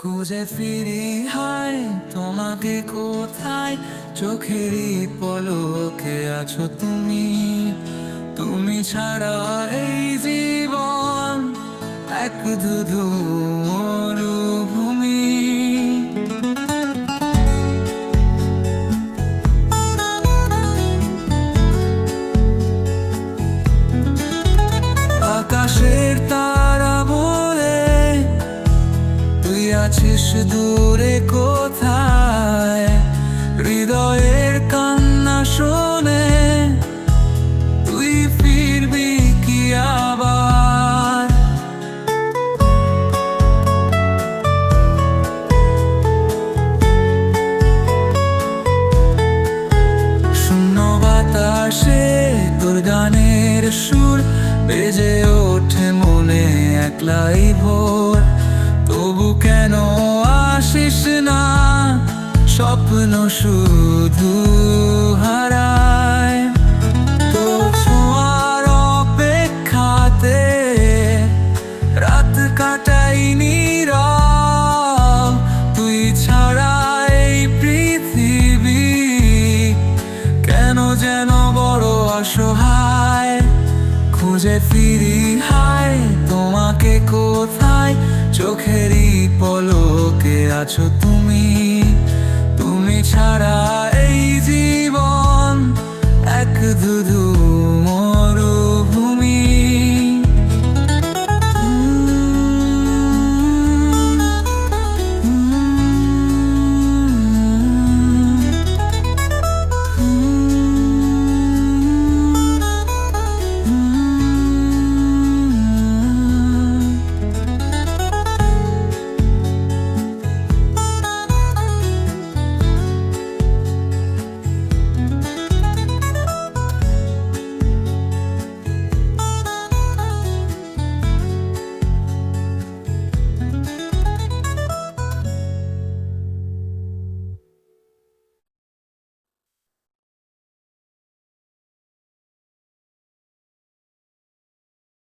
খুঁজে ফিরি হায় তোমাকে কোথায়, চোখেরই পলকে আছো তুমি। তুমি ছাড়া এই জীবন এক ধুধু মরুভূমি। আকাশের তারা বলে তুই আছিস দূরে কোথায়, হৃদয়ের কান্না শোনে তুই ফিরবি কি আবার। শূন্য বাতাসে তোর গানের সুর বেজে ওঠে মনে একলাই ভোর। তবু কেন আসিস না, স্বপ্ন শুধু হারায় তোর ছোঁয়ার অপেক্ষাতে। রাত কাটাই নীরব, তুই ছাড়া এই পৃথিবী কেন যেন বড় অসহায়। খুঁজে ফিরি হায় তোমাকে কোথায়, চোখেরই পলকে আছো তুমি।